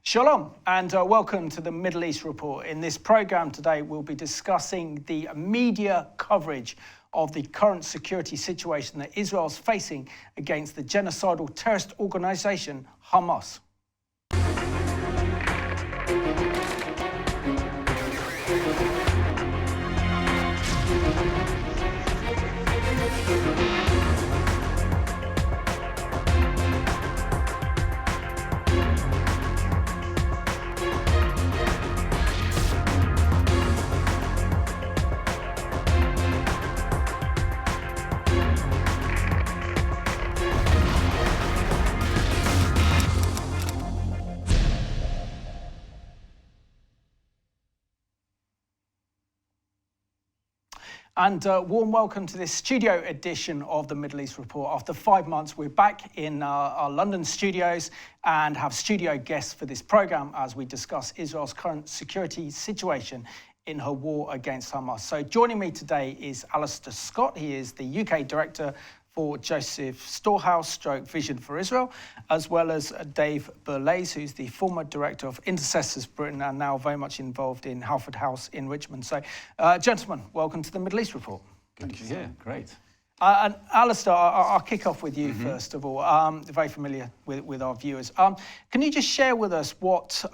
Shalom and welcome to the Middle East Report. In this program today, we'll be discussing the media coverage of the current security situation that Israel's facing against the genocidal terrorist organization Hamas. And warm welcome to this studio edition of the Middle East Report. After 5 months, we're back in our London studios and have studio guests for this program as we discuss Israel's current security situation in her war against Hamas. So joining me today is Alistair Scott. He is the UK Director for Joseph Storehouse Vision for Israel, as well as Dave Berlays, who's the former director of Intercessors Britain and now very much involved in Halford House in Richmond. So, gentlemen, welcome to the Middle East Report. Good to be here. Great. And Alistair, I'll kick off with you first of all. Very familiar with our viewers. Can you just share with us what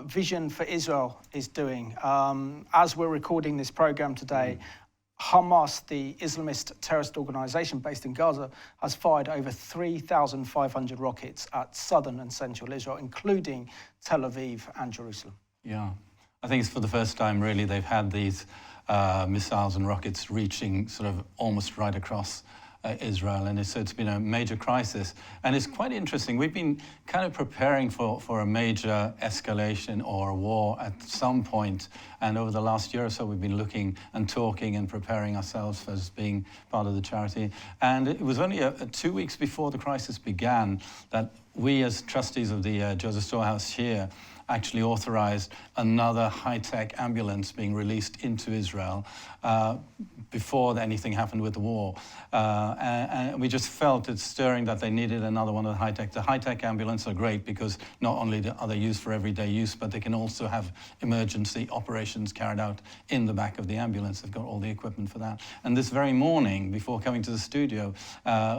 Vision for Israel is doing? As we're recording this program today, Hamas, the Islamist terrorist organization based in Gaza, has fired over 3,500 rockets at southern and central Israel, including Tel Aviv and Jerusalem. Yeah, I think it's for the first time, really, they've had these missiles and rockets reaching sort of almost right across Israel, and it's been a major crisis. And it's quite interesting. We've been kind of preparing for a major escalation or a war at some point, and over the last year or so we've been looking and talking and preparing ourselves as being part of the charity. And it was only 2 weeks before the crisis began that we, as trustees of the Joseph Storehouse here, actually authorized another high-tech ambulance being released into Israel before anything happened with the war. And we just felt it stirring that they needed another one of the high-tech. The high-tech ambulances are great because not only are they used for everyday use, but they can also have emergency operations carried out in the back of the ambulance. They've got all the equipment for that. And this very morning, before coming to the studio,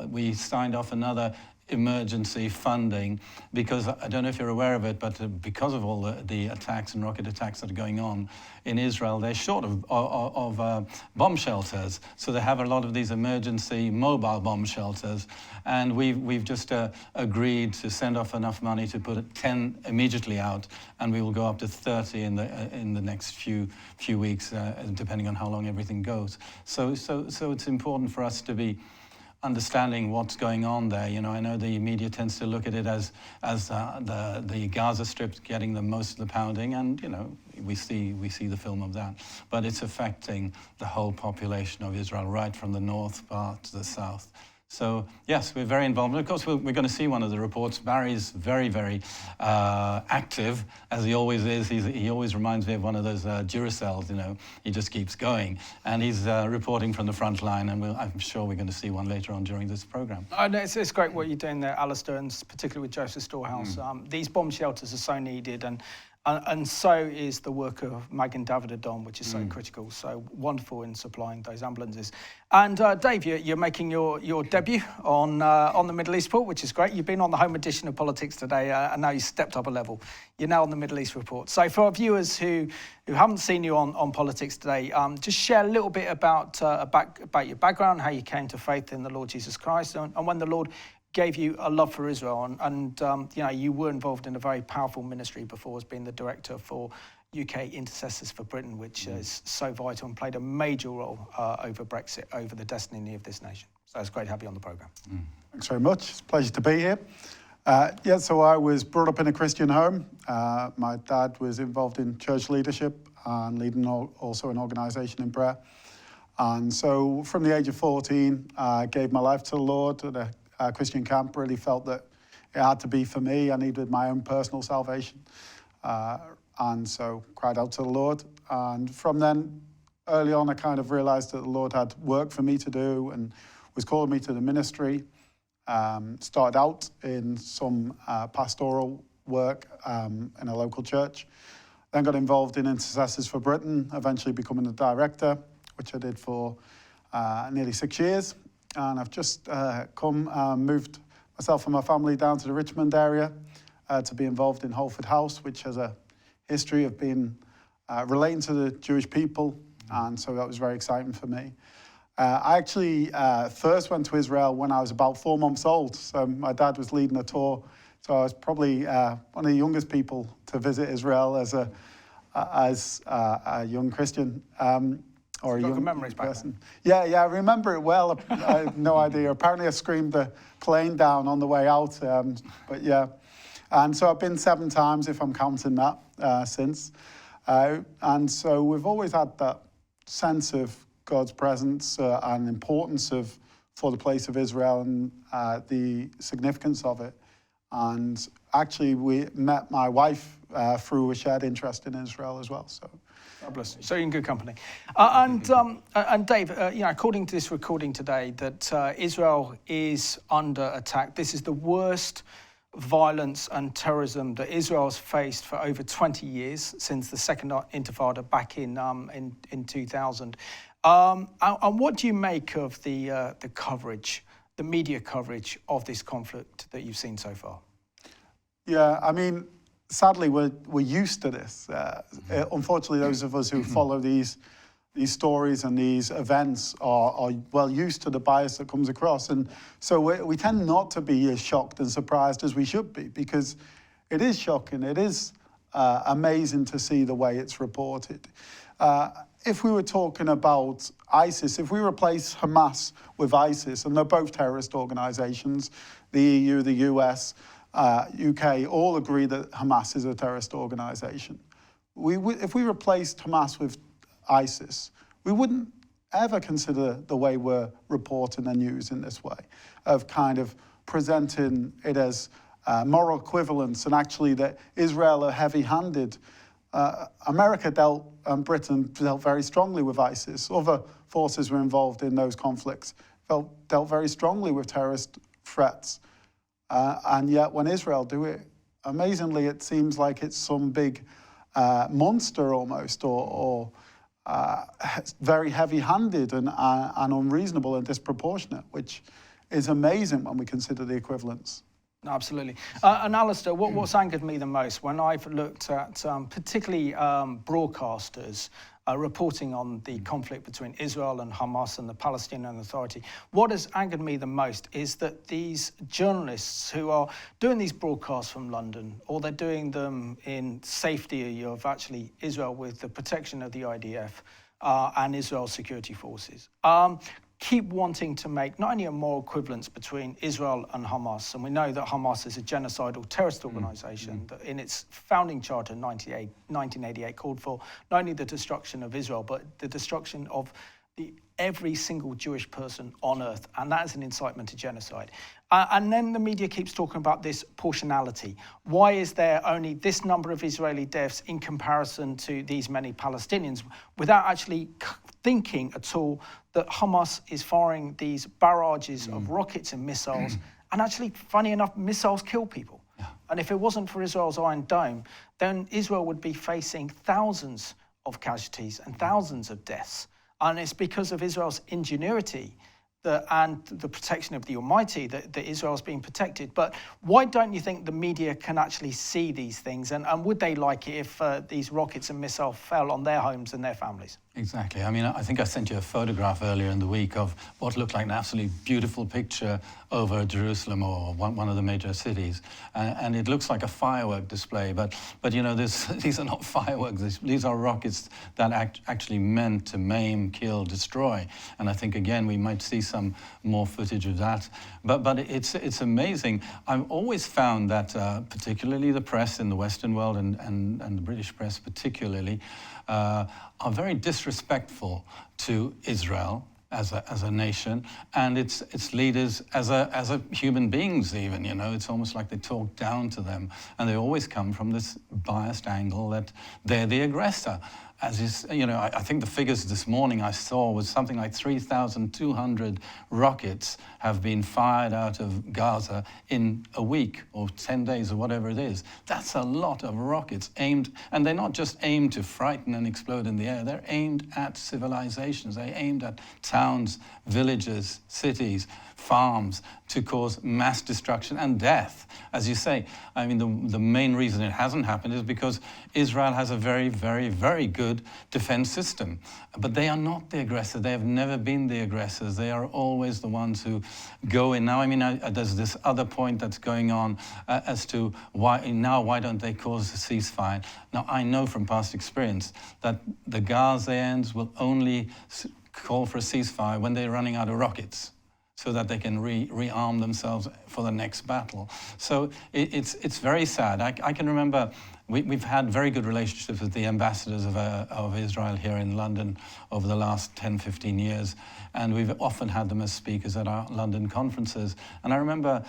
we signed off another emergency funding, because I don't know if you're aware of it, but because of all the attacks and rocket attacks that are going on in Israel, they're short of bomb shelters. So they have a lot of these emergency mobile bomb shelters, and we've just agreed to send off enough money to put 10 immediately out, and we will go up to 30 in the next few weeks, depending on how long everything goes. So it's important for us to be understanding what's going on there. You know, I know the media tends to look at it as the Gaza Strip getting the most of the pounding, and you know, we see the film of that. But it's affecting the whole population of Israel, right from the north part to the south. So yes, we're very involved. And of course, we're going to see one of the reports. Barry's very, very active, as he always is. He always reminds me of one of those Duracells, you know. He just keeps going. And he's reporting from the front line, and I'm sure we're going to see one later on during this program. Oh, no, it's great what you're doing there, Alistair, and particularly with Joseph Storehouse. These bomb shelters are so needed, and so is the work of Magen David Adom, which is so critical, so wonderful in supplying those ambulances. And Dave, you're making your debut on the Middle East Report, which is great. You've been on the home edition of Politics today, and now you stepped up a level. You're now on the Middle East Report. So for our viewers who haven't seen you on Politics today, just share a little bit about your background, how you came to faith in the Lord Jesus Christ, and when the Lord gave you a love for Israel, and you know, you were involved in a very powerful ministry before as being the director for UK Intercessors for Britain, which is so vital and played a major role over Brexit, over the destiny of this nation. So it's great to have you on the programme. Thanks very much. It's a pleasure to be here. Yeah, so I was brought up in a Christian home. My dad was involved in church leadership and leading also an organisation in prayer. And so from the age of 14, I gave my life to the Lord at a Christian camp. Really felt that it had to be for me. I needed my own personal salvation. And so cried out to the Lord. And from then, early on, I kind of realized that the Lord had work for me to do and was calling me to the ministry. Started out in some pastoral work in a local church. Then got involved in Intercessors for Britain, eventually becoming the director, which I did for nearly 6 years. And I've just moved myself and my family down to the Richmond area to be involved in Holford House, which has a history of being relating to the Jewish people. And so that was very exciting for me. I actually first went to Israel when I was about 4 months old. So my dad was leading a tour. So I was probably one of the youngest people to visit Israel as a young Christian or a young memories person. Yeah, I remember it well. I have no idea. Apparently I screamed the plane down on the way out. But yeah. And so I've been 7 times, if I'm counting that, since. And so we've always had that sense of God's presence and importance for the place of Israel and the significance of it. And actually, we met my wife through a shared interest in Israel as well. So, God bless you. So you're in good company. And Dave, according to this recording today, that Israel is under attack. This is the worst violence and terrorism that Israel has faced for over 20 years since the Second Intifada back in 2000. And what do you make of the coverage, the media coverage of this conflict that you've seen so far? Yeah, I mean, sadly, we're used to this. Unfortunately, those of us who follow these stories and these events are well used to the bias that comes across. And so we tend not to be as shocked and surprised as we should be, because it is shocking. It is amazing to see the way it's reported. If we were talking about ISIS, if we replace Hamas with ISIS, and they're both terrorist organizations, the EU, the US, UK, all agree that Hamas is a terrorist organization. If we replaced Hamas with ISIS, we wouldn't ever consider the way we're reporting the news in this way, of kind of presenting it as moral equivalence, and actually that Israel are heavy-handed. America and Britain dealt very strongly with ISIS. Other forces were involved in those conflicts, dealt very strongly with terrorist threats. And yet when Israel do it, amazingly, it seems like it's some big monster almost, or very heavy-handed and unreasonable and disproportionate, which is amazing when we consider the equivalence. Absolutely. And Alistair, what's angered me the most when I've looked at particularly broadcasters reporting on the conflict between Israel and Hamas and the Palestinian Authority, what has angered me the most is that these journalists who are doing these broadcasts from London, or they're doing them in safety of actually Israel with the protection of the IDF and Israel's security forces, keep wanting to make not only a moral equivalence between Israel and Hamas, and we know that Hamas is a genocidal terrorist organization that in its founding charter in 1988 called for not only the destruction of Israel, but the destruction of every single Jewish person on earth, and that is an incitement to genocide. And then the media keeps talking about this portionality. Why is there only this number of Israeli deaths in comparison to these many Palestinians, without actually thinking at all that Hamas is firing these barrages of rockets and missiles, and actually, funny enough, missiles kill people. Yeah. And if it wasn't for Israel's Iron Dome, then Israel would be facing thousands of casualties and thousands of deaths. And it's because of Israel's ingenuity and the protection of the Almighty that Israel's being protected. But why don't you think the media can actually see these things? And would they like it if these rockets and missiles fell on their homes and their families? Exactly. I mean, I think I sent you a photograph earlier in the week of what looked like an absolutely beautiful picture over Jerusalem or one of the major cities. And it looks like a firework display. But you know, these are not fireworks. These are rockets that actually meant to maim, kill, destroy. And I think, again, we might see some more footage of that. But it's amazing. I've always found that particularly the press in the Western world and the British press particularly, are very disrespectful to Israel as a nation and its leaders as a human beings even, you know. It's almost like they talk down to them, and they always come from this biased angle that they're the aggressor. as is, I think the figures this morning I saw was something like 3,200 rockets have been fired out of Gaza in a week or 10 days or whatever it is. That's a lot of rockets aimed, and they're not just aimed to frighten and explode in the air, they're aimed at civilizations, they're aimed at towns, villages, cities, farms, to cause mass destruction and death. As you say, I mean, the main reason it hasn't happened is because Israel has a very, very, very good defense system. But they are not the aggressor. They have never been the aggressors. They are always the ones who go in. Now, I mean, there's this other point that's going on as to why don't they cause a ceasefire? Now, I know from past experience that the Gazans will only call for a ceasefire when they're running out of rockets, so that they can rearm themselves for the next battle. So it's very sad. I can remember we've had very good relationships with the ambassadors of Israel here in London over the last 10, 15 years, and we've often had them as speakers at our London conferences. And I remember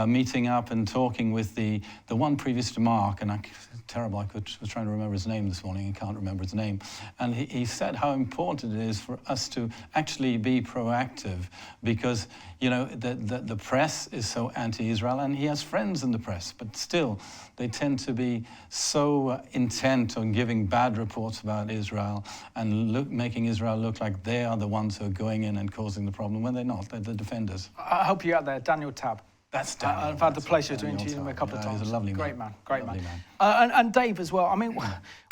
meeting up and talking with the one previous to Mark, and terrible, I was trying to remember his name this morning, I can't remember his name. And he said how important it is for us to actually be proactive, because, the press is so anti-Israel, and he has friends in the press, but still, they tend to be so intent on giving bad reports about Israel and making Israel look like they are the ones who are going in and causing the problem, when they're not. They're the defenders. I'll help you out there, Daniel Tabb. That's Daniel. I've had the pleasure to interview him a couple of times. He's a lovely man. Great man. And Dave as well. I mean,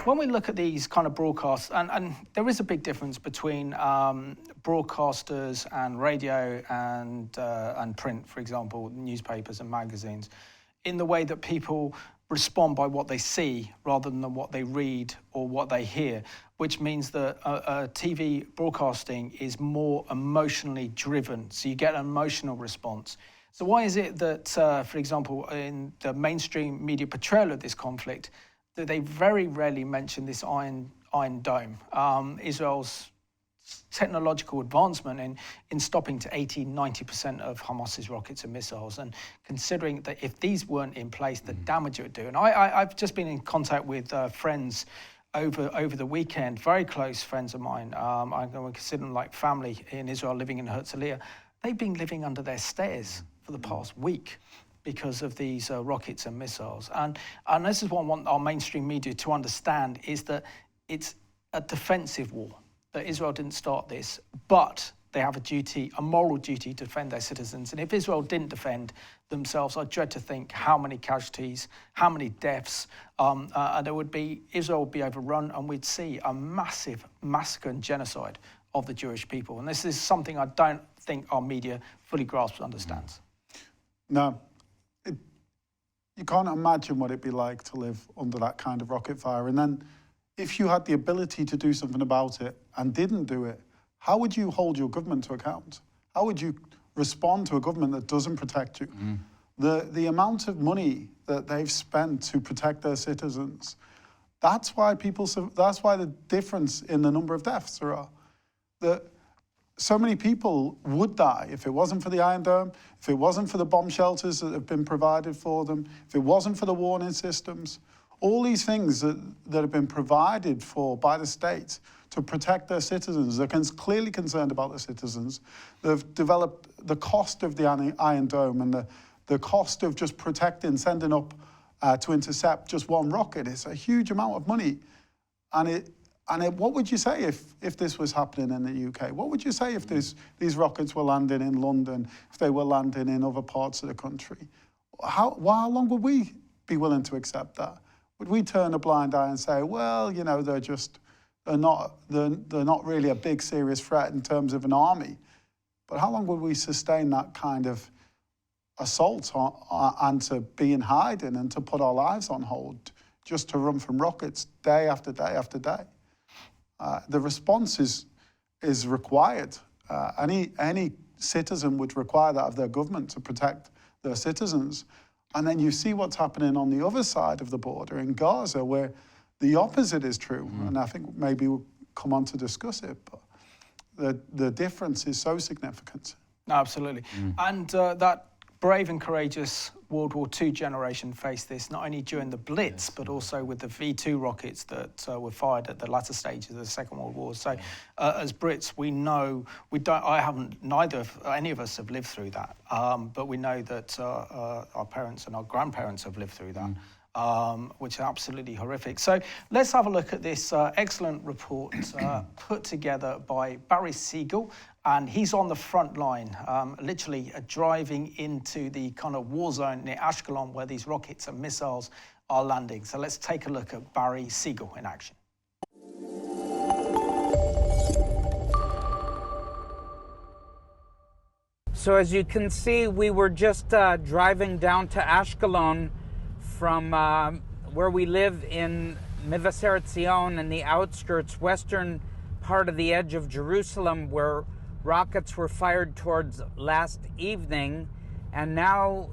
when we look at these kind of broadcasts, and there is a big difference between broadcasters and radio and print, for example, newspapers and magazines, in the way that people respond by what they see rather than what they read or what they hear, which means that TV broadcasting is more emotionally driven. So you get an emotional response. So why is it that, for example, in the mainstream media portrayal of this conflict, that they very rarely mention this Iron Dome, Israel's technological advancement in stopping to 80-90% of Hamas's rockets and missiles, and considering that if these weren't in place, the damage it would do. And I've just been in contact with friends over the weekend, very close friends of mine. I consider them like family in Israel, living in Herzliya. They've been living under their stairs for the past week because of these rockets and missiles. And this is what I want our mainstream media to understand, is that it's a defensive war, that Israel didn't start this, but they have a moral duty to defend their citizens. And if Israel didn't defend themselves, I dread to think how many casualties, how many deaths, Israel would be overrun, and we'd see a massive massacre and genocide of the Jewish people. And this is something I don't think our media fully grasps and understands. No, you can't imagine what it'd be like to live under that kind of rocket fire. And then if you had the ability to do something about it and didn't do it, how would you hold your government to account? How would you respond to a government that doesn't protect you? The amount of money that they've spent to protect their citizens, that's why the difference in the number of deaths there are. So many people would die if it wasn't for the Iron Dome, if it wasn't for the bomb shelters that have been provided for them, if it wasn't for the warning systems. All these things that have been provided for by the state to protect their citizens. They're clearly concerned about their citizens. They've developed the cost of the Iron Dome and the cost of just protecting, sending up to intercept just one rocket. It's a huge amount of money. And what would you say if this was happening in the UK? What would you say if these rockets were landing in London, if they were landing in other parts of the country? How long would we be willing to accept that? Would we turn a blind eye and say, well, they're not really a big serious threat in terms of an army? But how long would we sustain that kind of assault and to be in hiding and to put our lives on hold just to run from rockets day after day after day? The response is required. Any citizen would require that of their government to protect their citizens. And then you see what's happening on the other side of the border in Gaza, where the opposite is true. And I think maybe we'll come on to discuss it, but the difference is so significant. No, absolutely. And that brave and courageous World War II generation faced this not only during the Blitz, but also with the V2 rockets that were fired at the latter stages of the Second World War. So as Brits, we know, any of us have lived through that, but we know that our parents and our grandparents have lived through that. Which is absolutely horrific. So let's have a look at this excellent report put together by Barry Siegel, and he's on the front line, literally driving into the kind of war zone near Ashkelon where these rockets and missiles are landing. So let's take a look at Barry Siegel in action. So as you can see, we were just driving down to Ashkelon from where we live in Mevaseret Zion in the outskirts, western part of the edge of Jerusalem, where rockets were fired towards last evening. And now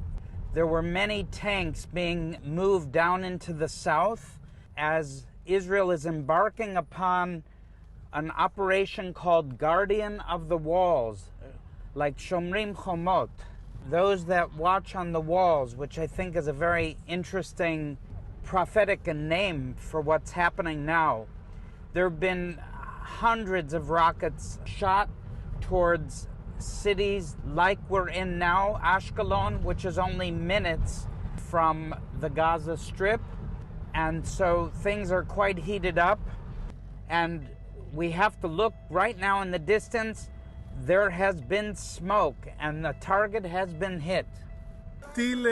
there were many tanks being moved down into the south as Israel is embarking upon an operation called Guardian of the Walls, like Shomrim Chomot, those that watch on the walls, which I think is a very interesting prophetic name for what's happening now. There have been hundreds of rockets shot towards cities like we're in now, Ashkelon, which is only minutes from the Gaza Strip. And so things are quite heated up. And we have to look right now in the distance. There has been smoke, and the target has been hit. טיל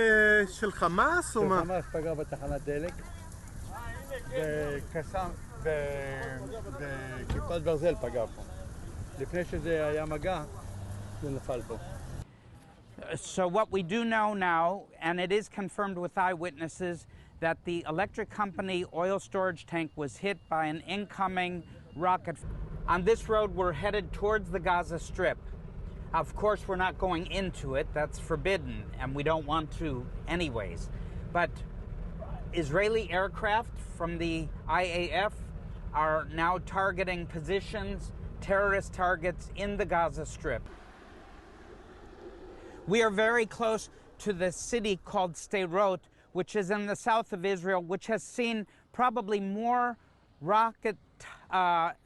של חמאס או מה? חמאס פגע בתחנת דלק וקסם בכיפת ברזל פגע פה. לפני שזה היה מגע, זה נפל פה. So what we do know now, and it is confirmed with eyewitnesses, that the electric company oil storage tank was hit by an incoming rocket. On this road, we're headed towards the Gaza Strip. Of course, we're not going into it. That's forbidden, and we don't want to anyways. But Israeli aircraft from the IAF are now targeting positions, terrorist targets in the Gaza Strip. We are very close to the city called Sderot, which is in the south of Israel, which has seen probably more rocket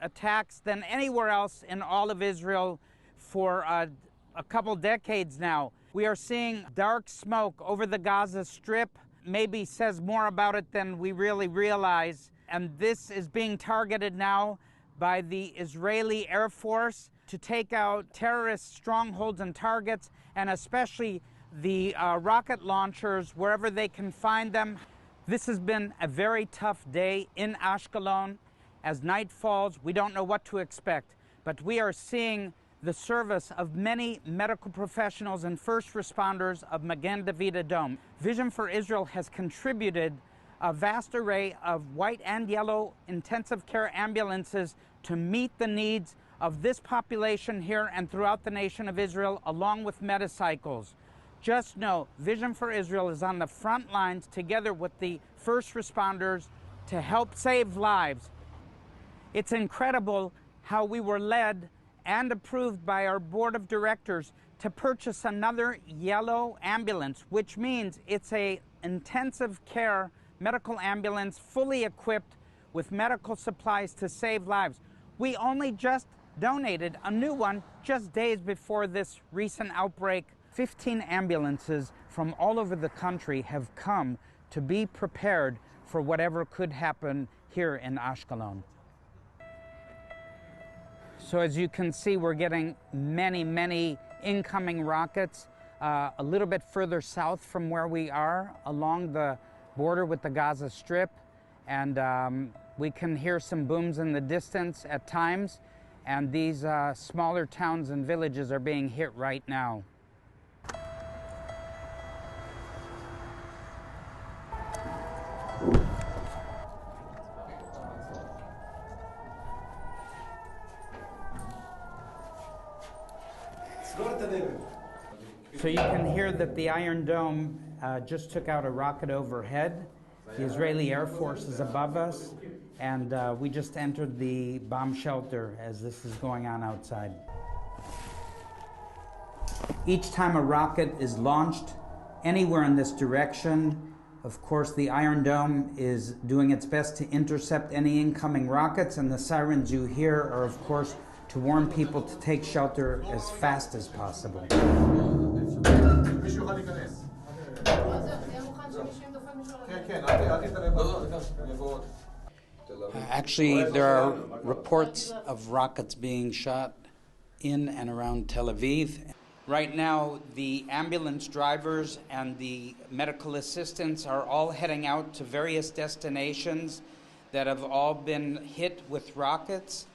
attacks than anywhere else in all of Israel for a couple decades now. We are seeing dark smoke over the Gaza Strip, maybe says more about it than we really realize. And this is being targeted now by the Israeli Air Force to take out terrorist strongholds and targets, and especially the rocket launchers wherever they can find them. This has been a very tough day in Ashkelon. As night falls, we don't know what to expect, but we are seeing the service of many medical professionals and first responders of Magen David Adom. Vision for Israel has contributed a vast array of white and yellow intensive care ambulances to meet the needs of this population here and throughout the nation of Israel, along with metacycles. Just know, Vision for Israel is on the front lines together with the first responders to help save lives. It's incredible how we were led and approved by our board of directors to purchase another yellow ambulance, which means it's an intensive care medical ambulance fully equipped with medical supplies to save lives. We only just donated a new one just days before this recent outbreak. 15 ambulances from all over the country have come to be prepared for whatever could happen here in Ashkelon. So as you can see, we're getting many incoming rockets a little bit further south from where we are, along the border with the Gaza Strip. And we can hear some booms in the distance at times. And these smaller towns and villages are being hit right now. So you can hear that the Iron Dome just took out a rocket overhead. The Israeli Air Force is above us, and we just entered the bomb shelter as this is going on outside. Each time a rocket is launched, anywhere in this direction. Of course, the Iron Dome is doing its best to intercept any incoming rockets, and the sirens you hear are, of course, to warn people to take shelter as fast as possible. Actually, there are reports of rockets being shot in and around Tel Aviv. Right now, the ambulance drivers and the medical assistants are all heading out to various destinations that have all been hit with rockets.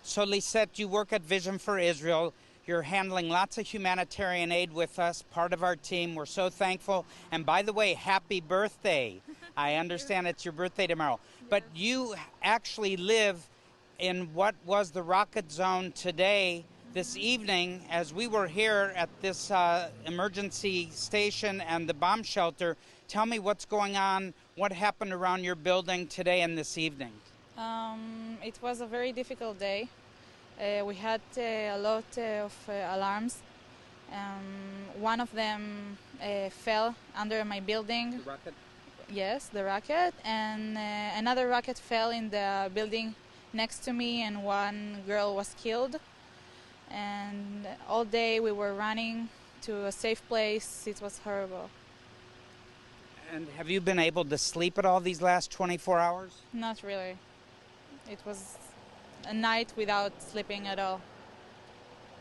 So, Lisette, you work at Vision for Israel. You're handling lots of humanitarian aid with us, part of our team. We're so thankful. And by the way, happy birthday. I understand it's your birthday tomorrow. But you actually live in what was the rocket zone today. This evening, as we were here at this emergency station and the bomb shelter, tell me what's going on, what happened around your building today and this evening. It was a very difficult day. We had a lot of alarms. One of them fell under my building. The rocket? Yes, the rocket. And another rocket fell in the building next to me, and one girl was killed. And all day we were running to a safe place. It was horrible. And have you been able to sleep at all these last 24 hours? Not really. It was a night without sleeping at all.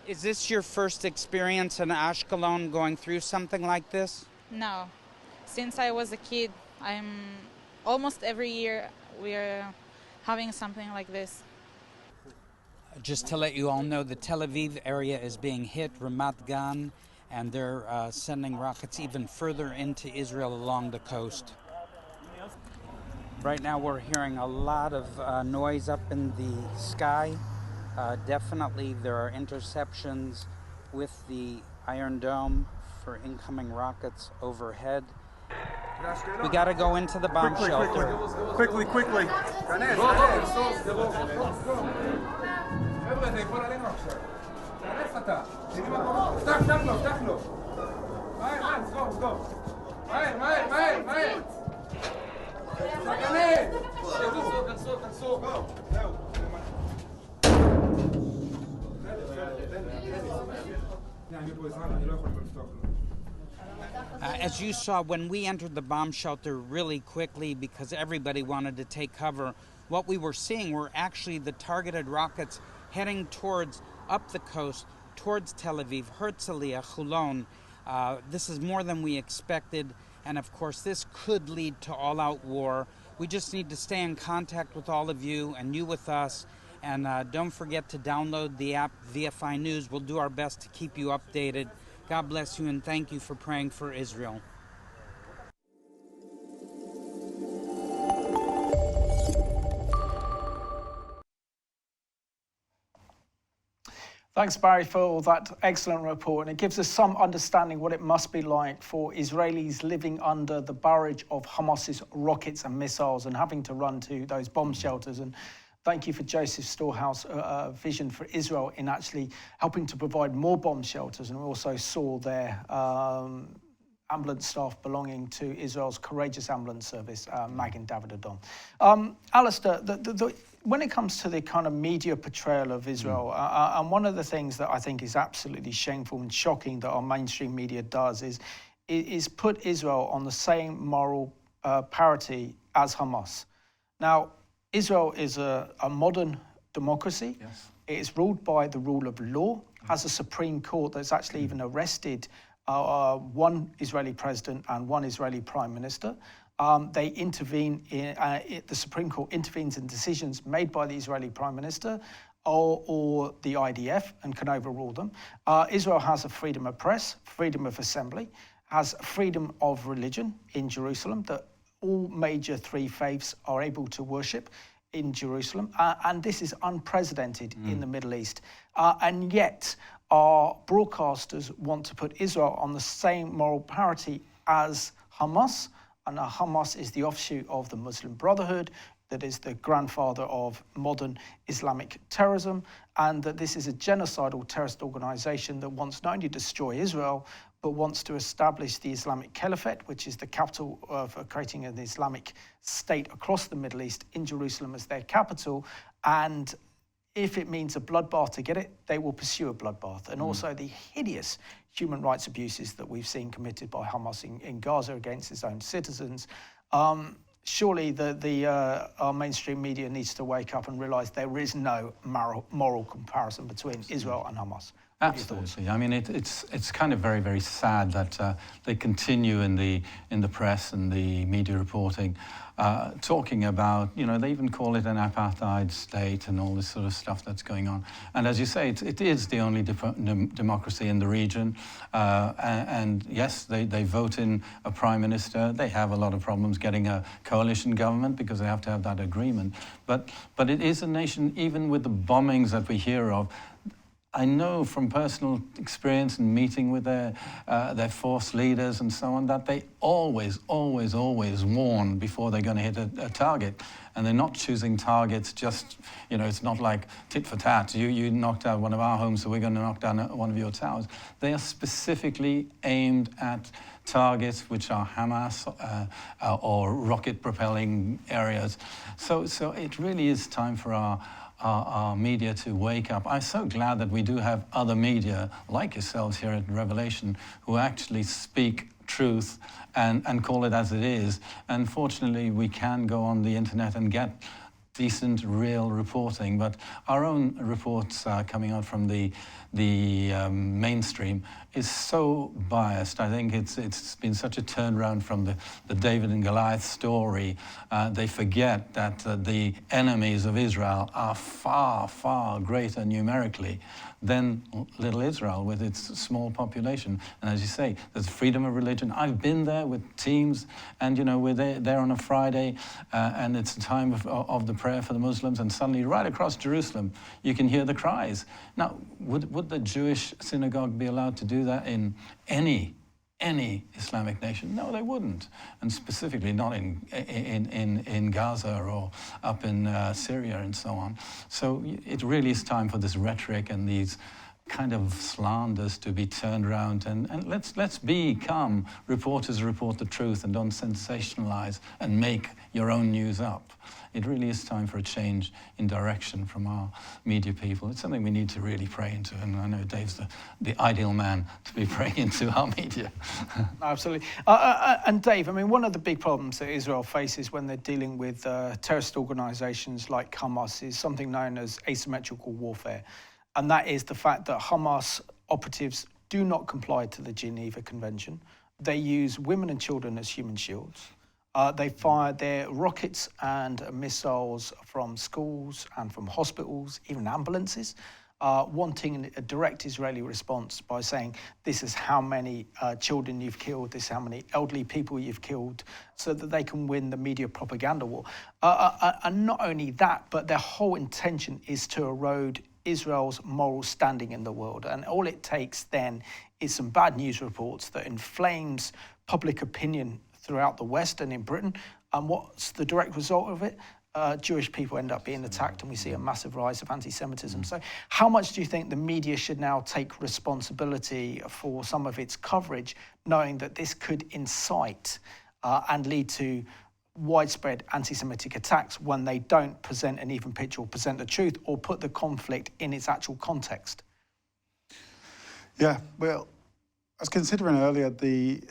Is this your first experience in Ashkelon going through something like this? No. Since I was a kid, almost every year we're having something like this. Just to let you all know, the Tel Aviv area is being hit, Ramat Gan, and they're sending rockets even further into Israel along the coast. Right now we're hearing a lot of noise up in the sky. Definitely there are interceptions with the Iron Dome for incoming rockets overhead. We got to go into the bomb shelter. Quickly. As you saw, when we entered the bomb shelter really quickly because everybody wanted to take cover, what we were seeing were actually the targeted rockets heading towards up the coast, towards Tel Aviv, Herzliya, Chulon. This is more than we expected, and of course this could lead to all-out war. We just need to stay in contact with all of you and you with us, and don't forget to download the app VFI News. We'll do our best to keep you updated. God bless you, and thank you for praying for Israel. Thanks, Barry, for all that excellent report. And it gives us some understanding what it must be like for Israelis living under the barrage of Hamas's rockets and missiles and having to run to those bomb shelters. And thank you for Joseph Storehouse Vision for Israel in actually helping to provide more bomb shelters. And we also saw their ambulance staff belonging to Israel's courageous ambulance service, Magen David Adom. Alistair, when it comes to the kind of media portrayal of Israel, and one of the things that I think is absolutely shameful and shocking that our mainstream media does is put Israel on the same moral parity as Hamas. Now, Israel is a modern democracy. Yes. It is ruled by the rule of law, has a Supreme Court that's actually even arrested one Israeli president and one Israeli prime minister. They intervene the Supreme Court intervenes in decisions made by the Israeli prime minister or the IDF and can overrule them. Israel has a freedom of press, freedom of assembly, has freedom of religion in Jerusalem, that all major three faiths are able to worship in Jerusalem. And this is unprecedented in the Middle East. And yet our broadcasters want to put Israel on the same moral parity as Hamas. And Hamas is the offshoot of the Muslim Brotherhood, that is the grandfather of modern Islamic terrorism, and that this is a genocidal terrorist organization that wants not only to destroy Israel, but wants to establish the Islamic Caliphate, which is the capital of creating an Islamic state across the Middle East, in Jerusalem as their capital. And if it means a bloodbath to get it, they will pursue a bloodbath. And also the hideous human rights abuses that we've seen committed by Hamas in Gaza against its own citizens. Surely our mainstream media needs to wake up and realise there is no moral comparison between Israel and Hamas. Absolutely. I mean, it's kind of very, very sad that they continue in the press and the media reporting, talking about, they even call it an apartheid state and all this sort of stuff that's going on. And as you say, it is the only democracy in the region. And yes, they vote in a prime minister. They have a lot of problems getting a coalition government because they have to have that agreement. But it is a nation, even with the bombings that we hear of. I know from personal experience and meeting with their force leaders and so on that they always warn before they're going to hit a target. And they're not choosing targets just, it's not like tit for tat. You knocked out one of our homes, so we're going to knock down one of your towers. They are specifically aimed at targets which are Hamas or rocket-propelling areas. So it really is time for our media to wake up. I'm so glad that we do have other media like yourselves here at Revelation who actually speak truth and call it as it is. And fortunately, we can go on the internet and get decent, real reporting. But our own reports coming out from the mainstream is so biased. I think it's been such a turnaround from the David and Goliath story. They forget that the enemies of Israel are far, far greater numerically than little Israel with its small population. And as you say, there's freedom of religion. I've been there with teams, and we're there on a Friday, and it's the time of the prayer for the Muslims, and suddenly right across Jerusalem, you can hear the cries. Now, would the Jewish synagogue be allowed to do that in any Islamic nation? No, they wouldn't, and specifically not in Gaza or up in Syria and so on. So it really is time for this rhetoric and these kind of slanders to be turned around, and let's become reporters who report the truth and don't sensationalize and make your own news up. It really is time for a change in direction from our media people. It's something we need to really pray into, and I know Dave's the ideal man to be praying into our media. Absolutely. And Dave, I mean, one of the big problems that Israel faces when they're dealing with terrorist organizations like Hamas is something known as asymmetrical warfare. And that is the fact that Hamas operatives do not comply to the Geneva Convention. They use women and children as human shields. They fire their rockets and missiles from schools and from hospitals, even ambulances, wanting a direct Israeli response by saying, this is how many children you've killed, this is how many elderly people you've killed, so that they can win the media propaganda war. And not only that, but their whole intention is to erode Israel's moral standing in the world. And all it takes then is some bad news reports that inflames public opinion throughout the West and in Britain. And what's the direct result of it? Jewish people end up being attacked, and we see a massive rise of anti-Semitism. So how much do you think the media should now take responsibility for some of its coverage, knowing that this could incite and lead to widespread anti-Semitic attacks when they don't present an even picture or present the truth or put the conflict in its actual context? Yeah, well, I was considering earlier the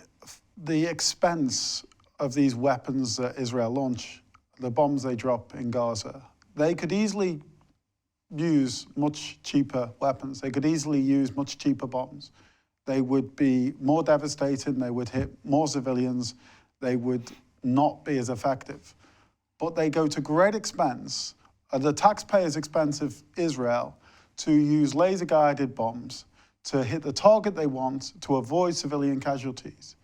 expense of these weapons that Israel launch, the bombs they drop in Gaza. They could easily use much cheaper weapons. They could easily use much cheaper bombs. They would be more devastating. They would hit more civilians. They would not be as effective. But they go to great expense, at the taxpayers' expense of Israel, to use laser-guided bombs to hit the target they want, to avoid civilian casualties.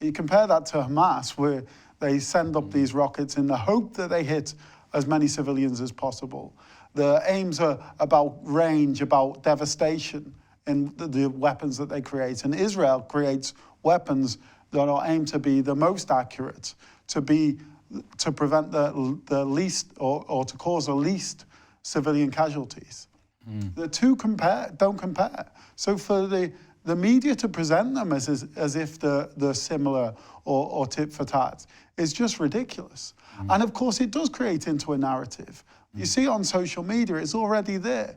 You compare that to Hamas, where they send up these rockets in the hope that they hit as many civilians as possible. The aims are about range, about devastation in the weapons that they create. And Israel creates weapons that are aimed to be the most accurate, to prevent the least or to cause the least civilian casualties. The two don't compare. So for the the media to present them as if they're similar or tit for tat is just ridiculous. And of course, it does create into a narrative. You see on social media, it's already there.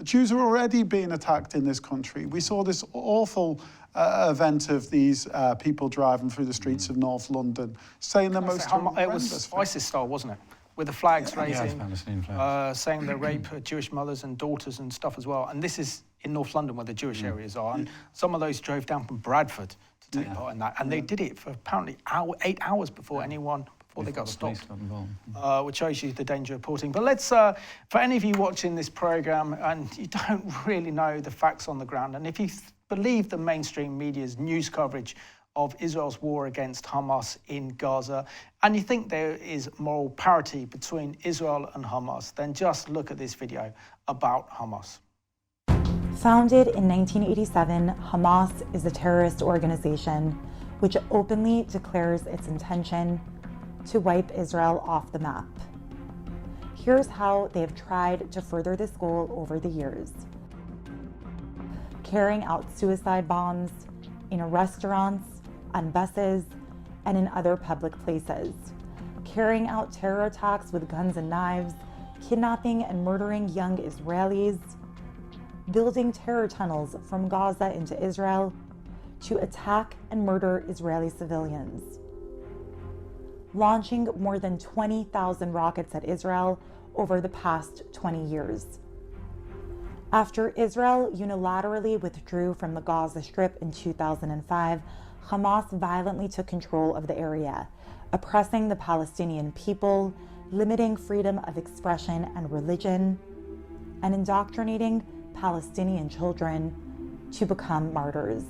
Jews are already being attacked in this country. We saw this awful event of these people driving through the streets of North London, saying the most horrendous It was things. ISIS style, wasn't it? With the flags raising, Yes, Palestinian flags. saying they rape Jewish mothers and daughters and stuff as well. And this is in North London where the Jewish areas are. And some of those drove down from Bradford to take part in that. And they did it for apparently 8 hours before they got stopped, which shows you the danger of reporting. But let's, for any of you watching this program and you don't really know the facts on the ground, and if you believe the mainstream media's news coverage of Israel's war against Hamas in Gaza, and you think there is moral parity between Israel and Hamas, then just look at this video about Hamas. Founded in 1987, Hamas is a terrorist organization which openly declares its intention to wipe Israel off the map. Here's how they have tried to further this goal over the years. Carrying out suicide bombs in restaurants, on buses, and in other public places. Carrying out terror attacks with guns and knives, kidnapping and murdering young Israelis, building terror tunnels from Gaza into Israel to attack and murder Israeli civilians. Launching more than 20,000 rockets at Israel over the past 20 years. After Israel unilaterally withdrew from the Gaza Strip in 2005, Hamas violently took control of the area, oppressing the Palestinian people, limiting freedom of expression and religion, and indoctrinating Palestinian children to become martyrs.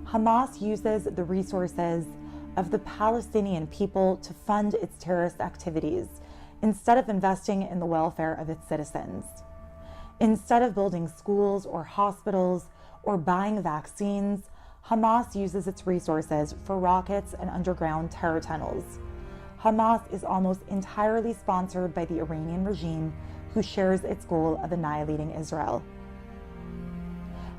Hamas uses the resources of the Palestinian people to fund its terrorist activities instead of investing in the welfare of its citizens. Instead of building schools or hospitals or buying vaccines, Hamas uses its resources for rockets and underground terror tunnels. Hamas is almost entirely sponsored by the Iranian regime, who shares its goal of annihilating Israel.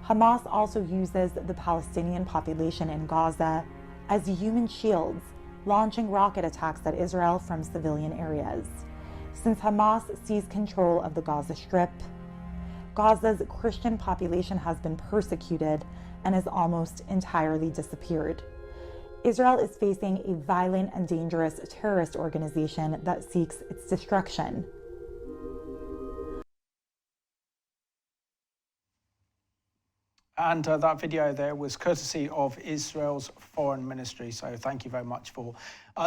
Hamas also uses the Palestinian population in Gaza as human shields, launching rocket attacks at Israel from civilian areas. Since Hamas seized control of the Gaza Strip, Gaza's Christian population has been persecuted and has almost entirely disappeared. Israel is facing a violent and dangerous terrorist organization that seeks its destruction. And that video there was courtesy of Israel's foreign ministry. So thank you very much for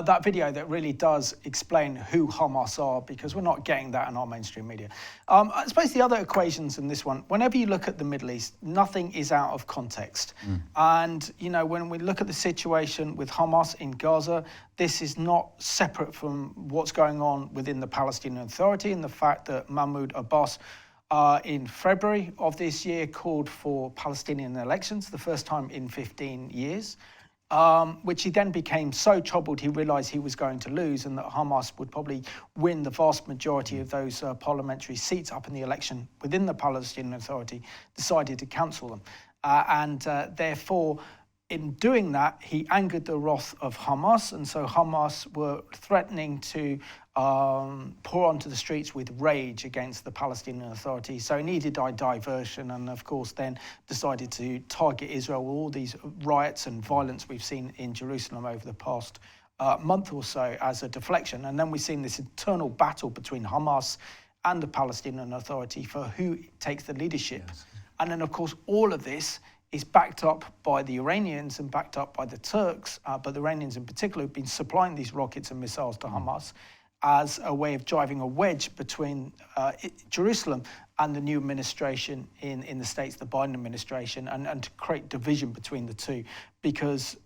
that video that really does explain who Hamas are, because we're not getting that in our mainstream media. I suppose the other equations in this one, whenever you look at the Middle East, nothing is out of context. And, you know, when we look at the situation with Hamas in Gaza, this is not separate from what's going on within the Palestinian Authority, and the fact that Mahmoud Abbas in February of this year called for Palestinian elections, the first time in 15 years, which he then became so troubled he realized he was going to lose, and that Hamas would probably win the vast majority of those parliamentary seats up in the election within the Palestinian Authority, decided to cancel them. Therefore, in doing that, he angered the wrath of Hamas, and so Hamas were threatening to pour onto the streets with rage against the Palestinian Authority. So he needed a diversion, and of course then decided to target Israel with all these riots and violence we've seen in Jerusalem over the past month or so as a deflection. And then we've seen this internal battle between Hamas and the Palestinian Authority for who takes the leadership. Yes. And then of course all of this is backed up by the Iranians and backed up by the Turks, but the Iranians in particular have been supplying these rockets and missiles to Hamas as a way of driving a wedge between Jerusalem and the new administration in the States, the Biden administration, and to create division between the two, because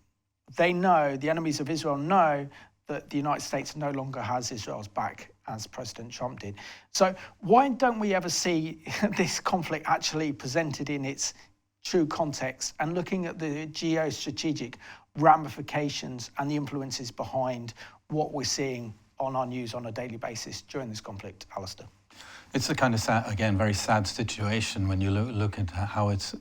they know, the enemies of Israel know, that the United States no longer has Israel's back, as President Trump did. So why don't we ever see this conflict actually presented in its true context and looking at the geostrategic ramifications and the influences behind what we're seeing on our news on a daily basis during this conflict, Alistair? It's a kind of sad, again, very sad situation when you look at how it's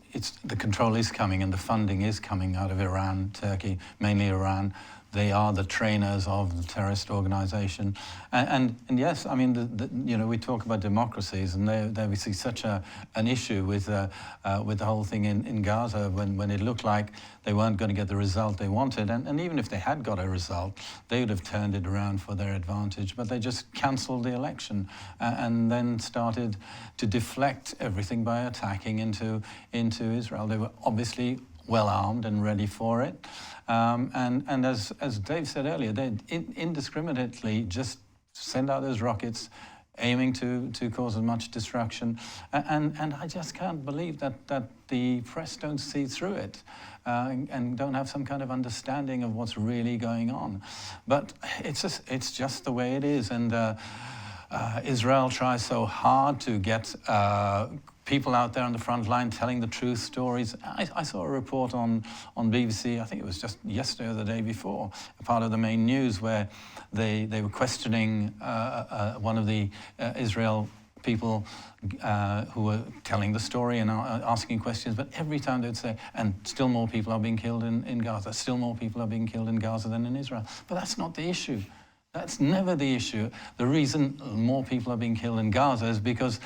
the control is coming and the funding is coming out of Iran, Turkey, mainly Iran. They are the trainers of the terrorist organization. And yes, I mean, you know, we talk about democracies, and there we see such an issue with the whole thing in Gaza when it looked like they weren't going to get the result they wanted. And even if they had got a result, they would have turned it around for their advantage. But they just cancelled the election and then started to deflect everything by attacking into Israel. They were obviously well armed and ready for it. And as Dave said earlier, they indiscriminately just send out those rockets aiming to cause as much destruction. And I just can't believe that the press don't see through it and don't have some kind of understanding of what's really going on. But it's just the way it is. And Israel tries so hard to get people out there on the front line telling the truth stories. I saw a report on BBC, I think it was just yesterday or the day before, a part of the main news where they were questioning one of the Israel people who were telling the story and asking questions, but every time they'd say, and still more people are being killed in Gaza, still more people are being killed in Gaza than in Israel. But that's not the issue. That's never the issue. The reason more people are being killed in Gaza is because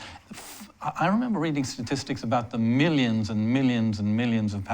I remember reading statistics about the millions and millions and millions of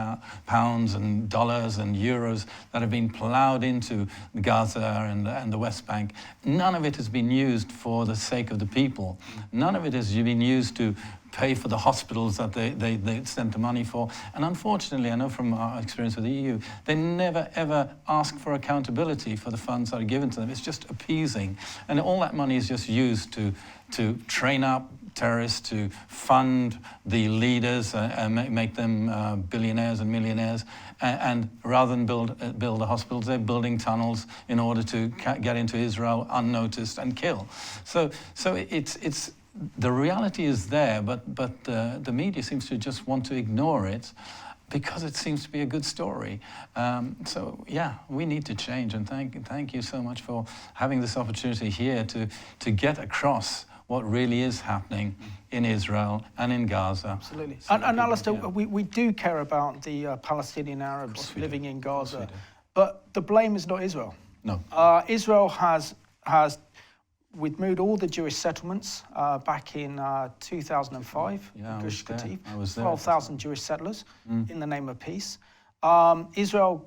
pounds and dollars and euros that have been plowed into Gaza and the West Bank. None of it has been used for the sake of the people. None of it has been used to pay for the hospitals that they sent the money for. And unfortunately, I know from our experience with the EU, they never ever ask for accountability for the funds that are given to them. It's just appeasing. And all that money is just used to train up terrorists, to fund the leaders, and make them billionaires and millionaires. And rather than build the hospitals, they're building tunnels in order to get into Israel unnoticed and kill. So it's the reality is there, but the media seems to just want to ignore it because it seems to be a good story. So yeah, we need to change, and thank you so much for having this opportunity here to get across what really is happening in Israel and in Gaza. Absolutely. And Alistair, we do care about the Palestinian Arabs living in Gaza, but the blame is not Israel. No. Israel has removed all the Jewish settlements back in 2005, Gush Katif, 12,000 Jewish settlers in the name of peace. Israel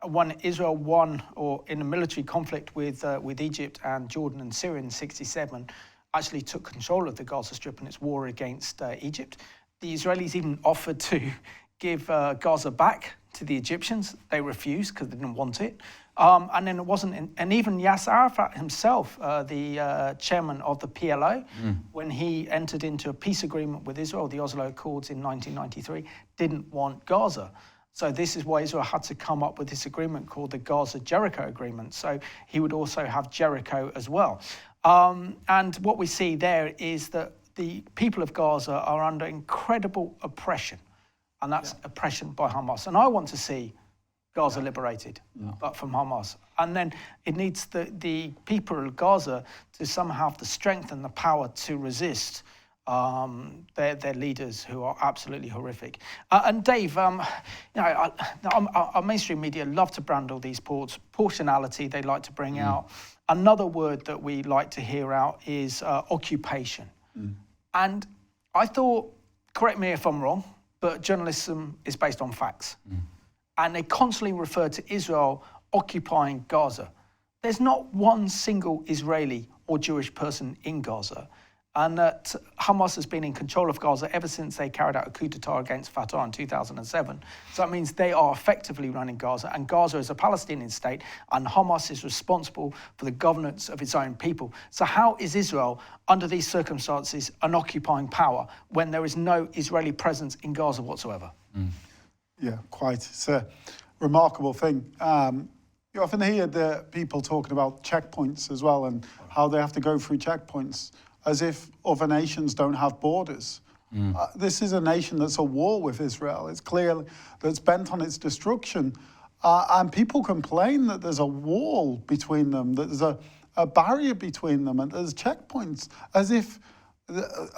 won, or in a military conflict with Egypt and Jordan and Syria in '67, actually took control of the Gaza Strip in its war against Egypt. The Israelis even offered to give Gaza back to the Egyptians. They refused because they didn't want it. And then it wasn't, and even Yasser Arafat himself, the chairman of the PLO, when he entered into a peace agreement with Israel, the Oslo Accords in 1993, didn't want Gaza. So this is why Israel had to come up with this agreement called the Gaza-Jericho Agreement. So he would also have Jericho as well. And what we see there is that the people of Gaza are under incredible oppression, and that's oppression by Hamas. And I want to see Gaza liberated, but from Hamas. And then it needs the people of Gaza to somehow have the strength and the power to resist their leaders who are absolutely horrific. And Dave, our mainstream media love to brand all these portionality they like to bring out. Another word that we like to hear out is occupation. And I thought, correct me if I'm wrong, but journalism is based on facts. And they constantly refer to Israel occupying Gaza. There's not one single Israeli or Jewish person in Gaza, and that Hamas has been in control of Gaza ever since they carried out a coup d'etat against Fatah in 2007. So that means they are effectively running Gaza, and Gaza is a Palestinian state, and Hamas is responsible for the governance of its own people. So how is Israel, under these circumstances, an occupying power when there is no Israeli presence in Gaza whatsoever? Yeah, quite. It's a remarkable thing. You often hear the people talking about checkpoints as well, and how they have to go through checkpoints, as if other nations don't have borders. This is a nation that's at war with Israel. It's clear that it's bent on its destruction. And people complain that there's a wall between them, that there's a barrier between them, and there's checkpoints, as if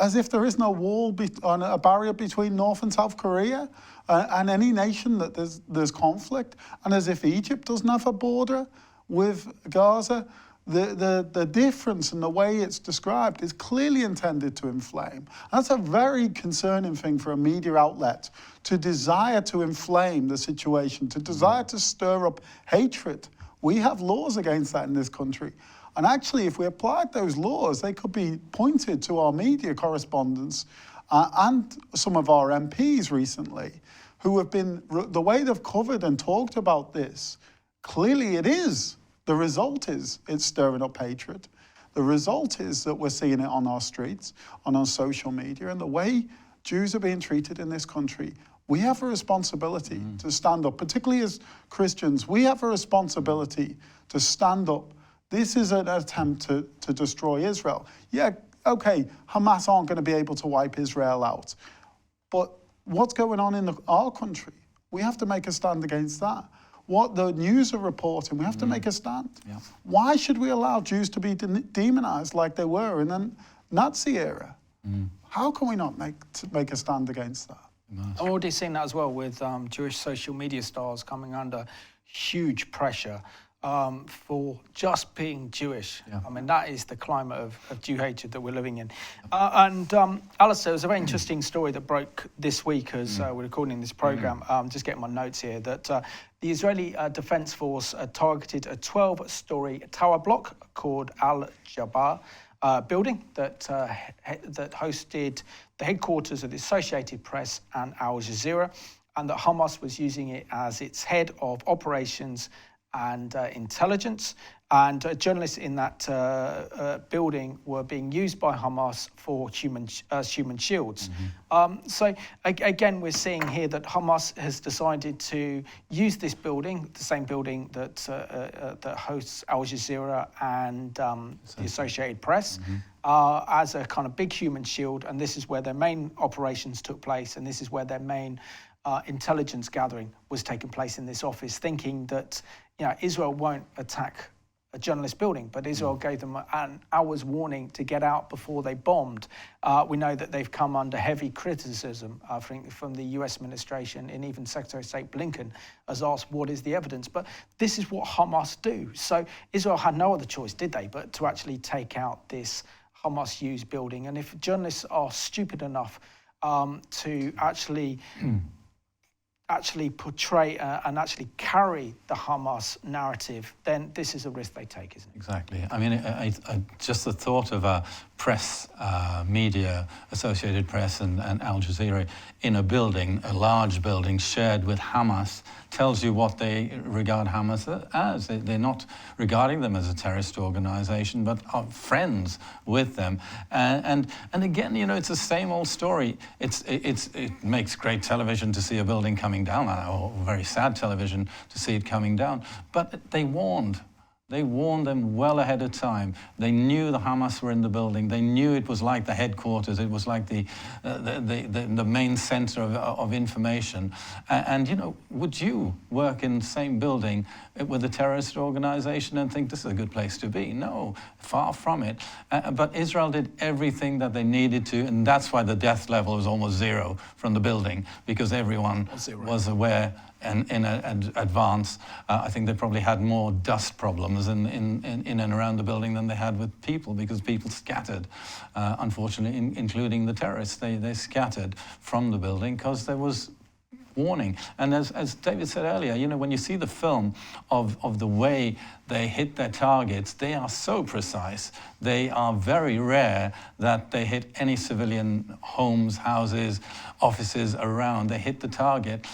as if there is no wall on a barrier between North and South Korea and any nation that there's conflict, and as if Egypt doesn't have a border with Gaza. The difference in the way it's described is clearly intended to inflame. That's a very concerning thing for a media outlet, to desire to inflame the situation, to desire to stir up hatred. We have laws against that in this country. And actually, if we applied those laws, they could be pointed to our media correspondents and some of our MPs recently, who have been, the way they've covered and talked about this, clearly it is. The result is it's stirring up hatred. The result is that we're seeing it on our streets, on our social media, and the way Jews are being treated in this country. We have a responsibility to stand up, particularly as Christians. We have a responsibility to stand up. This is an attempt to destroy Israel. Yeah, okay, Hamas aren't going to be able to wipe Israel out. But what's going on in our country? We have to make a stand against that. What the news are reporting, we have to make a stand. Yeah. Why should we allow Jews to be demonized like they were in the Nazi era? How can we not make a stand against that? I've already seen that as well with Jewish social media stars coming under huge pressure for just being Jewish. Yeah. I mean, that is the climate of Jew hatred that we're living in. Alistair, there's a very interesting story that broke this week as we're recording this program. Just getting my notes here, that the Israeli Defense Force targeted a 12-story tower block called Al-Jabbar building that hosted the headquarters of the Associated Press and Al Jazeera, and that Hamas was using it as its head of operations and intelligence. And journalists in that building were being used by Hamas for human shields. So again, we're seeing here that Hamas has decided to use this building, the same building that hosts Al Jazeera and the Associated Press, as a kind of big human shield. And this is where their main operations took place, and this is where their main intelligence gathering was taking place in this office, thinking that Israel won't attack a journalist building, but Israel gave them an hour's warning to get out before they bombed. We know that they've come under heavy criticism from the US administration, and even Secretary of State Blinken has asked, what is the evidence? But this is what Hamas do. So Israel had no other choice, did they, but to actually take out this Hamas-used building. And if journalists are stupid enough to actually portray and actually carry the Hamas narrative, then this is a risk they take, isn't it? Exactly. I mean, I just the thought of a press, media, Associated Press and Al Jazeera in a building, a large building shared with Hamas, tells you what they regard Hamas as. They're not regarding them as a terrorist organization, but are friends with them. And again, it's the same old story. It makes great television to see a building coming down, or very sad television to see it coming down. But they warned. They warned them well ahead of time. They knew the Hamas were in the building. They knew it was like the headquarters. It was like the main center of information. And would you work in the same building with a terrorist organization and think this is a good place to be? No, far from it. But Israel did everything that they needed to, and that's why the death level was almost zero from the building, because everyone was aware. And in advance, I think they probably had more dust problems in and around the building than they had with people, because people scattered, unfortunately, including the terrorists. They scattered from the building because there was warning. And as David said earlier, when you see the film of the way they hit their targets, they are so precise. They are very rare that they hit any civilian homes, houses, offices around. They hit the target,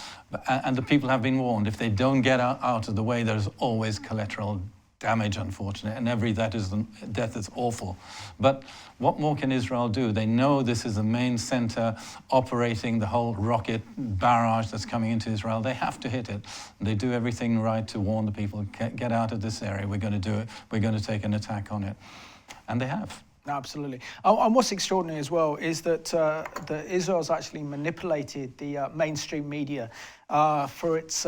and the people have been warned. If they don't get out of the way, there's always collateral damage, unfortunately, and every death is awful. But what more can Israel do? They know this is the main center operating the whole rocket barrage that's coming into Israel. They have to hit it. They do everything right to warn the people, get out of this area. We're going to do it. We're going to take an attack on it. And they have. Absolutely. And what's extraordinary as well is that Israel's actually manipulated the mainstream media for its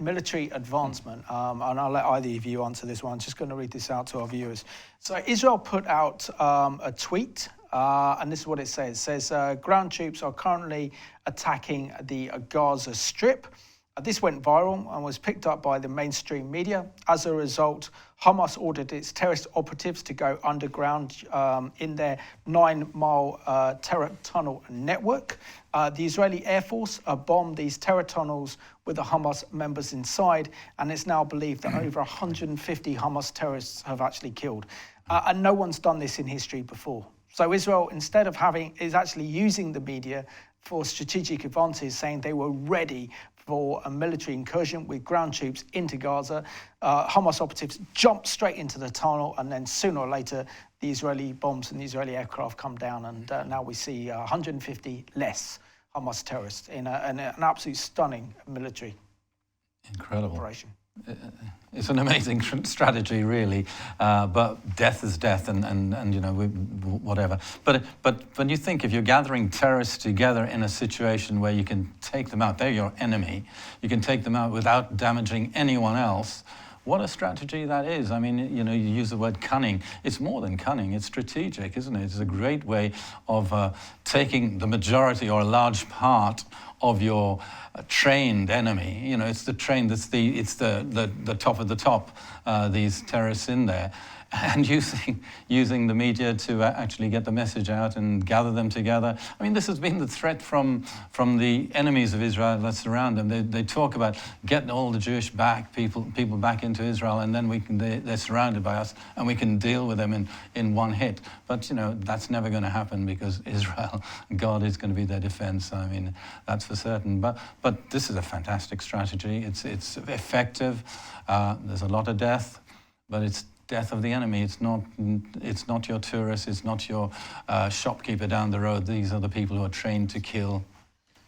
military advancement, and I'll let either of you answer this one. I'm just going to read this out to our viewers. So Israel put out a tweet And this is what it says. It says, ground troops are currently attacking the Gaza Strip. This went viral and was picked up by the mainstream media. As a result, Hamas ordered its terrorist operatives to go underground in their 9-mile terror tunnel network. The Israeli Air Force bombed these terror tunnels with the Hamas members inside, and it's now believed that over 150 Hamas terrorists have actually killed. And no one's done this in history before. So Israel, instead of is actually using the media for strategic advantage, saying they were ready for a military incursion with ground troops into Gaza. Hamas operatives jumped straight into the tunnel, and then sooner or later, the Israeli bombs and the Israeli aircraft come down, and now we see 150 less Hamas terrorists in an absolute stunning military operation. It's an amazing strategy, really, but death is death, and you know, whatever. But when you think, if you're gathering terrorists together in a situation where you can take them out, they're your enemy, you can take them out without damaging anyone else. What a strategy that is. I mean, you know, you use the word cunning. It's more than cunning, it's strategic, isn't it? It's a great way of taking the majority or a large part of your trained enemy. You know, it's the train that's the top of the top, these terrorists in there, and using the media to actually get the message out and gather them together. I mean, this has been the threat from the enemies of Israel that surround them. They talk about getting all the Jewish people back into Israel, and then they're surrounded by us, and we can deal with them in one hit. But you know, that's never going to happen, because Israel, God is going to be their defense. I mean, that's for certain. But this is a fantastic strategy. It's effective. There's a lot of death, but it's death of the enemy. It's not your tourist. It's not your shopkeeper down the road. These are the people who are trained to kill.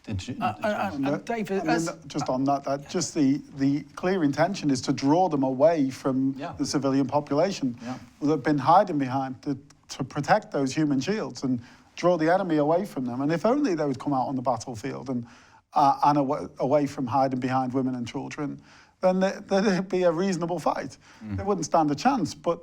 David, just on that, just the clear intention is to draw them away from the civilian population that have been hiding behind, to protect those human shields and draw the enemy away from them. And if only they would come out on the battlefield and away from hiding behind women and children, then there'd be a reasonable fight. They wouldn't stand a chance, but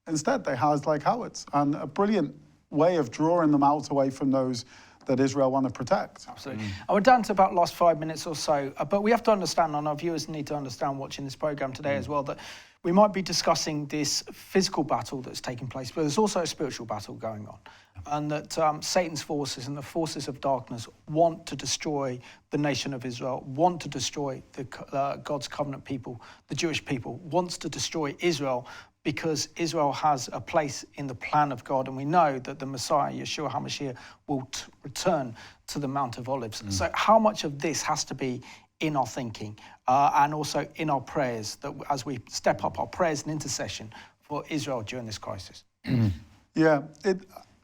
instead they housed like cowards, and a brilliant way of drawing them out away from those that Israel want to protect. Absolutely. And we're down to about the last 5 minutes or so, but we have to understand, and our viewers need to understand watching this program today as well, that we might be discussing this physical battle that's taking place, but there's also a spiritual battle going on. And that Satan's forces and the forces of darkness want to destroy the nation of Israel, want to destroy God's covenant people, the Jewish people, wants to destroy Israel, because Israel has a place in the plan of God. And we know that the Messiah, Yeshua HaMashiach, will return to the Mount of Olives. So how much of this has to be in our thinking and also in our prayers, that as we step up our prayers and intercession for Israel during this crisis? Yeah,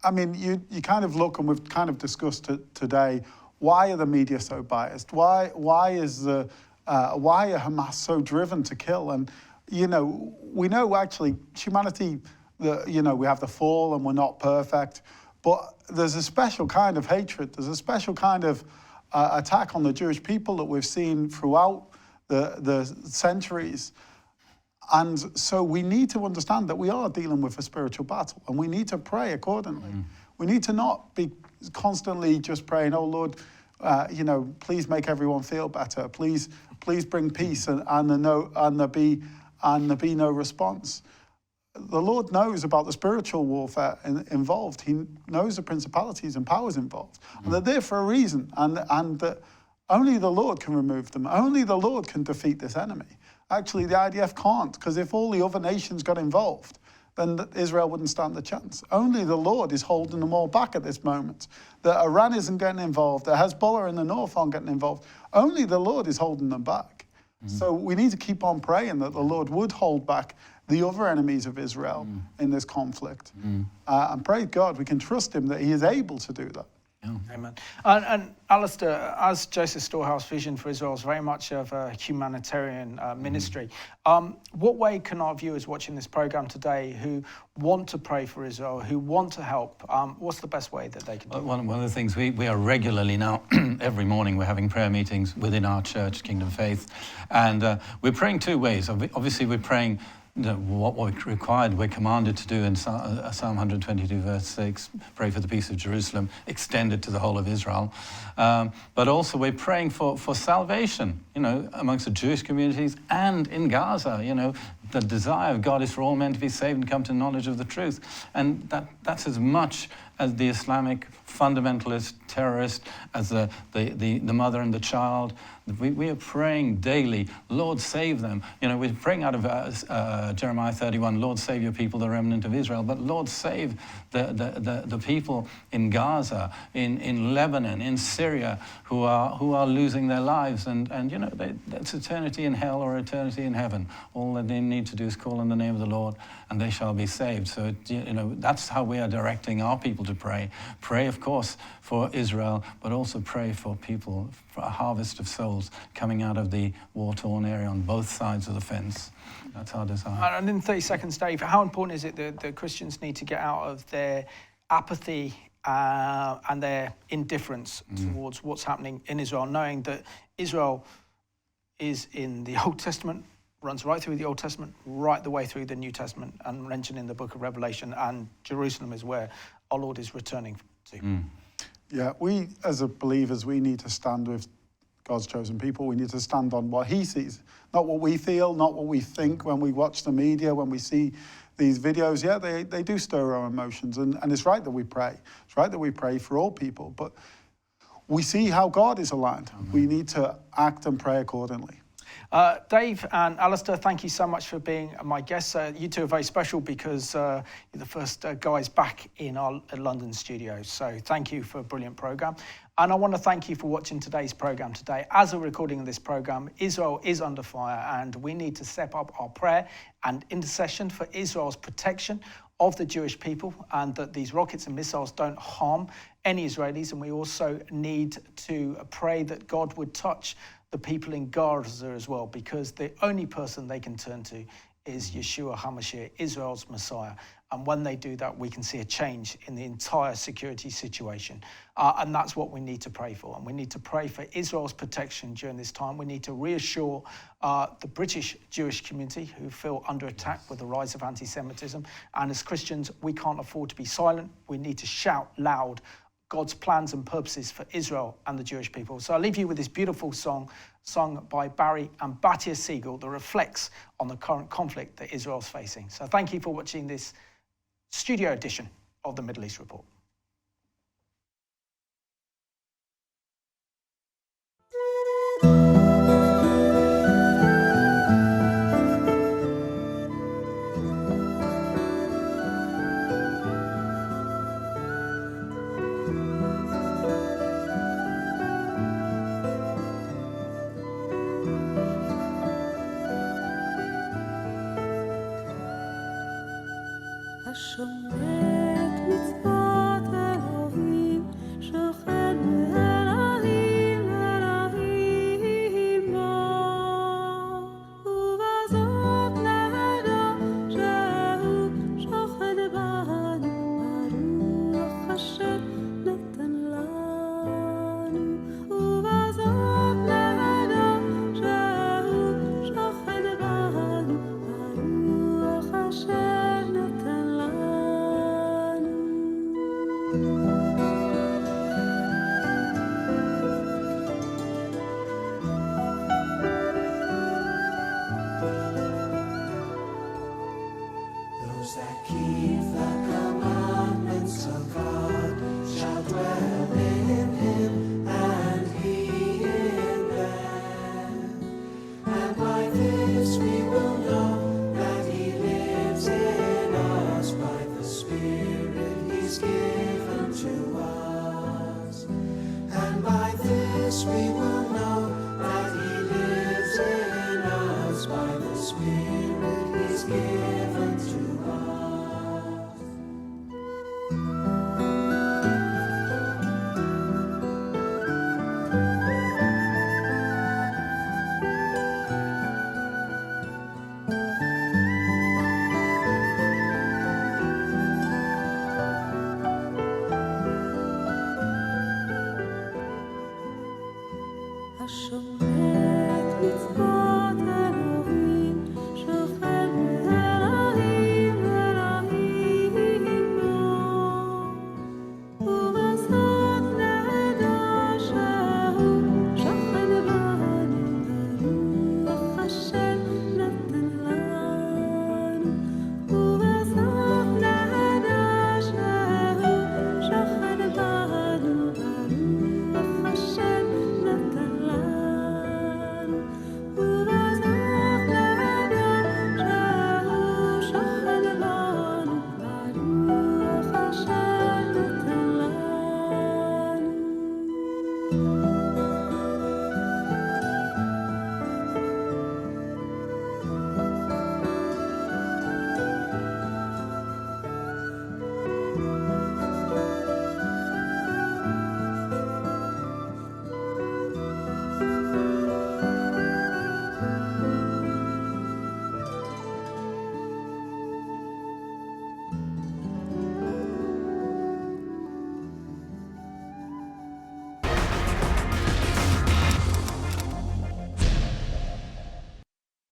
I mean, you kind of look, and we've kind of discussed today, why are the media so biased? Why are Hamas so driven to kill? And you know, we know actually humanity, you know, we have the fall and we're not perfect, but there's a special kind of hatred. There's a special kind of attack on the Jewish people that we've seen throughout the centuries. And so we need to understand that we are dealing with a spiritual battle, and we need to pray accordingly. We need to not be constantly just praying, oh Lord, you know, please make everyone feel better. Please bring peace, and there be no response. The Lord knows about the spiritual warfare involved. He knows the principalities and powers involved. And they're there for a reason. And that only the Lord can remove them. Only the Lord can defeat this enemy. Actually, the IDF can't, because if all the other nations got involved, then Israel wouldn't stand a chance. Only the Lord is holding them all back at this moment. That Iran isn't getting involved. The Hezbollah in the north aren't getting involved. Only the Lord is holding them back. So we need to keep on praying that the Lord would hold back the other enemies of Israel in this conflict. And praise God, we can trust him that he is able to do that. Amen. And Alistair, as Joseph Storehouse Vision for Israel is very much of a humanitarian ministry, what way can our viewers watching this program today who want to pray for Israel, who want to help, what's the best way that they can do it? One of the things we are regularly now, every morning we're having prayer meetings within our church, Kingdom Faith, and we're praying two ways. Obviously we're praying what we're required, we're commanded to do in Psalm 122, verse 6, pray for the peace of Jerusalem, extended to the whole of Israel. But also we're praying for salvation, amongst the Jewish communities and in Gaza. The desire of God is for all men to be saved and come to knowledge of the truth. And that's as much as the Islamic fundamentalist terrorist, as the mother and the child. We are praying daily, Lord, save them. We're praying out of Jeremiah 31, Lord, save your people, the remnant of Israel. But Lord, save the people in Gaza, in Lebanon, in Syria, who are losing their lives. And that's eternity in hell or eternity in heaven. All that they need to do is call on the name of the Lord, and they shall be saved. So, that's how we are directing our people to pray. Pray, of course, for Israel, but also pray for people, for a harvest of souls coming out of the war-torn area on both sides of the fence. That's our desire. And in 30 seconds, Dave, how important is it that Christians need to get out of their apathy and their indifference towards what's happening in Israel, knowing that Israel is in the Old Testament, runs right through the Old Testament, right the way through the New Testament, and mentioned in the book of Revelation, and Jerusalem is where our Lord is returning to. Yeah, we as believers, we need to stand with God's chosen people. We need to stand on what he sees, not what we feel, not what we think when we watch the media, when we see these videos. Yeah, they do stir our emotions, and it's right that we pray. It's right that we pray for all people, but we see how God is aligned. We need to act and pray accordingly. Dave and Alistair, thank you so much for being my guests. You two are very special because you're the first guys back in our London studios. So thank you for a brilliant programme. And I want to thank you for watching today's programme today. As a recording of this programme, Israel is under fire, and we need to step up our prayer and intercession for Israel's protection of the Jewish people, and that these rockets and missiles don't harm any Israelis. And we also need to pray that God would touch the people in Gaza as well, because the only person they can turn to is Yeshua HaMashiach, Israel's Messiah. And when they do that, we can see a change in the entire security situation. And that's what we need to pray for. And we need to pray for Israel's protection during this time. We need to reassure the British Jewish community, who feel under attack with the rise of anti-Semitism. And as Christians, we can't afford to be silent. We need to shout loud God's plans and purposes for Israel and the Jewish people. So I'll leave you with this beautiful song sung by Barry and Batia Siegel that reflects on the current conflict that Israel's facing. So thank you for watching this studio edition of the Middle East Report. We will know